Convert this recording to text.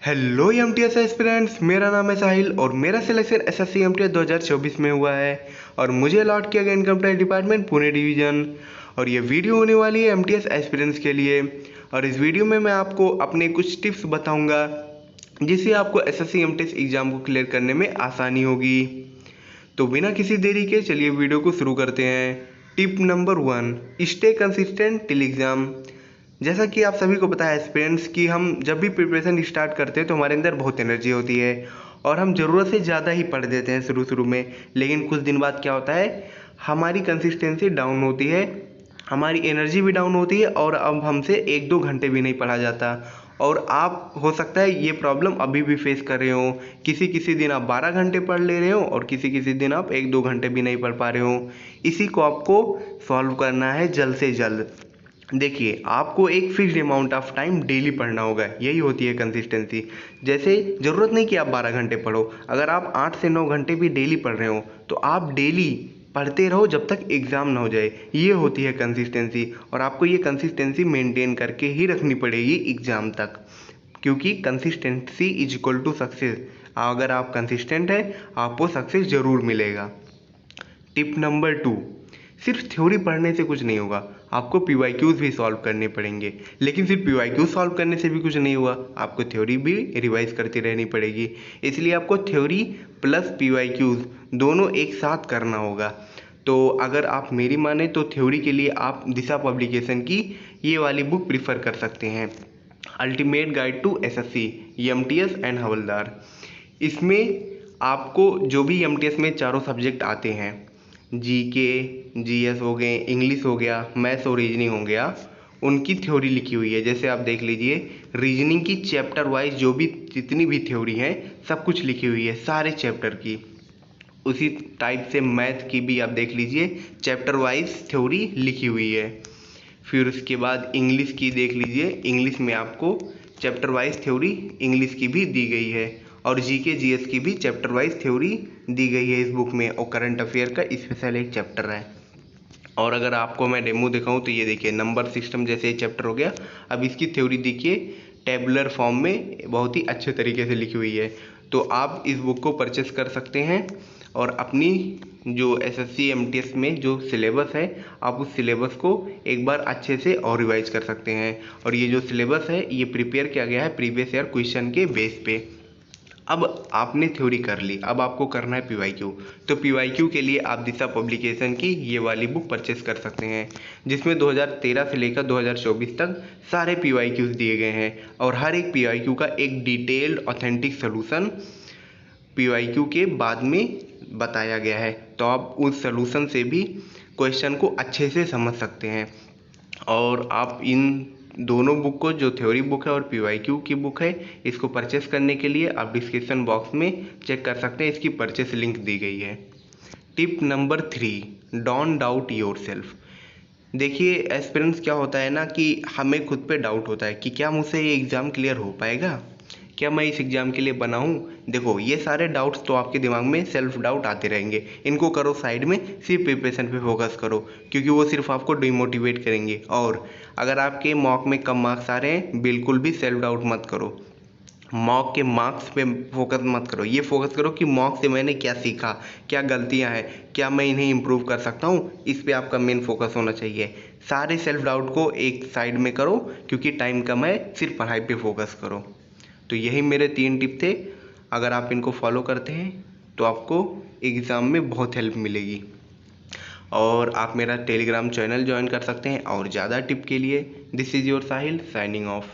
Hello MTS aspirants, मेरा नाम है साहिल और मेरा सिलेक्शन एसएससी एमटीएस 2024 में हुआ है और मुझे अलॉट किया गया income tax department Pune division. और ये वीडियो होने वाली है एमटीएस एस्पिरेंट्स के लिए। और इस वीडियो में मैं आपको अपने कुछ टिप्स बताऊंगा जिससे आपको एसएससी एमटीएस एग्ज़ाम को क्लियर करने में आसानी होगी। तो बिना किसी देरी के चलिए वीडियो को शुरू करते हैं। Tip number 1, stay consistent till exam. जैसा कि आप सभी को पता है एस्पिरेंट्स कि हम जब भी प्रिपरेशन स्टार्ट करते हैं तो हमारे अंदर बहुत एनर्जी होती है और हम ज़रूरत से ज़्यादा ही पढ़ देते हैं शुरू में। लेकिन कुछ दिन बाद क्या होता है, हमारी कंसिस्टेंसी डाउन होती है, हमारी एनर्जी भी डाउन होती है और अब हमसे 1-2 घंटे भी नहीं पढ़ा जाता। और आप हो सकता है ये प्रॉब्लम अभी भी फेस कर रहे हो। किसी दिन आप 12 घंटे पढ़ ले रहे हो और किसी दिन आप 1-2 घंटे भी नहीं पढ़ पा रहे हो। इसी को आपको सॉल्व करना है जल्द से जल्द। देखिए, आपको एक fixed amount of time daily पढ़ना होगा, यही होती है कंसिस्टेंसी। जैसे ज़रूरत नहीं कि आप 12 घंटे पढ़ो, अगर आप 8 से 9 घंटे भी डेली पढ़ रहे हो तो आप डेली पढ़ते रहो जब तक एग्ज़ाम ना हो जाए। ये होती है कंसिस्टेंसी और आपको ये कंसिस्टेंसी मेंटेन करके ही रखनी पड़ेगी एग्ज़ाम तक, क्योंकि consistency is equal to success. अगर आप कंसिस्टेंट हैं आपको सक्सेस ज़रूर मिलेगा। टिप नंबर 2, सिर्फ थ्योरी पढ़ने से कुछ नहीं होगा, आपको पीवाईक्यूज़ भी सॉल्व करने पड़ेंगे। लेकिन सिर्फ पीवाईक्यूज़ सॉल्व करने से भी कुछ नहीं हुआ, आपको थ्योरी भी रिवाइज करती रहनी पड़ेगी। इसलिए आपको थ्योरी प्लस पीवाईक्यूज़ दोनों एक साथ करना होगा। तो अगर आप मेरी माने तो थ्योरी के लिए आप दिशा पब्लिकेशन की ये वाली बुक प्रीफर कर सकते हैं, ultimate guide to SSC, MTS and हवलदार। इसमें आपको जो भी एमटीएस में चारों सब्जेक्ट आते हैं, जीके जीएस हो गए, इंग्लिश हो गया, मैथ्स और रीजनिंग हो गया, उनकी थ्योरी लिखी हुई है। जैसे आप देख लीजिए, रीजनिंग की चैप्टर वाइज जो भी जितनी भी थ्योरी है सब कुछ लिखी हुई है सारे चैप्टर की। उसी टाइप से मैथ की भी आप देख लीजिए, चैप्टर वाइज थ्योरी लिखी हुई है। फिर उसके बाद इंग्लिश की देख लीजिए, इंग्लिश में आपको चैप्टर वाइज थ्योरी इंग्लिश की भी दी गई है और जीके जीएस की भी चैप्टर वाइज थ्योरी दी गई है इस बुक में, और करंट अफेयर का स्पेशल एक चैप्टर है। और अगर आपको मैं डेमो दिखाऊं तो ये देखिए, नंबर सिस्टम जैसे एक चैप्टर हो गया, अब इसकी थ्योरी देखिए टेबुलर फॉर्म में बहुत ही अच्छे तरीके से लिखी हुई है। तो आप इस बुक को परचेस कर सकते हैं और अपनी जो एसएससी एमटीएस में जो सिलेबस है आप उस सिलेबस को एक बार अच्छे से और रिवाइज कर सकते हैं। और ये जो सिलेबस है ये प्रिपेयर किया गया है प्रीवियस ईयर क्वेश्चन के बेस पे। अब आपने थ्योरी कर ली, अब आपको करना है पीवाईक्यू। तो पीवाईक्यू के लिए आप दिशा पब्लिकेशन की ये वाली बुक परचेस कर सकते हैं, जिसमें 2013 से लेकर 2024 तक सारे पीवाईक्यूज दिए गए हैं और हर एक पीवाईक्यू का एक डिटेल्ड ऑथेंटिक सोल्यूशन पीवाईक्यू के बाद में बताया गया है। तो आप उस सोल्यूशन से भी क्वेश्चन को अच्छे से समझ सकते हैं। और आप इन दोनों बुक को, जो थ्योरी बुक है और पीवाईक्यू की बुक है, इसको परचेस करने के लिए आप डिस्क्रिप्शन बॉक्स में चेक कर सकते हैं, इसकी परचेस लिंक दी गई है। Tip number 3, don't doubt yourself. देखिए एस्पिरेंट्स, क्या होता है ना कि हमें खुद पे डाउट होता है कि क्या मुझसे ये एग्ज़ाम क्लियर हो पाएगा, क्या मैं इस एग्ज़ाम के लिए बना हूँ। देखो, ये सारे डाउट्स तो आपके दिमाग में सेल्फ डाउट आते रहेंगे, इनको करो साइड में, सिर्फ प्रिपरेशन पे फोकस करो, क्योंकि वो सिर्फ आपको डिमोटिवेट करेंगे। और अगर आपके मॉक में कम मार्क्स आ रहे हैं, बिल्कुल भी सेल्फ डाउट मत करो, मॉक के मार्क्स पे फोकस मत करो। ये फोकस करो कि मॉक से मैंने क्या सीखा, क्या गलतियां हैं, क्या मैं इन्हें इम्प्रूव कर सकता हूँ, इस पे आपका मेन फोकस होना चाहिए। सारे सेल्फ डाउट को एक साइड में करो, क्योंकि टाइम कम है, सिर्फ पढ़ाई पे फोकस करो। तो यही मेरे 3 टिप थे, अगर आप इनको फॉलो करते हैं तो आपको एग्ज़ाम में बहुत हेल्प मिलेगी। और आप मेरा टेलीग्राम चैनल ज्वाइन कर सकते हैं और ज़्यादा टिप के लिए। This is your Sahil signing off.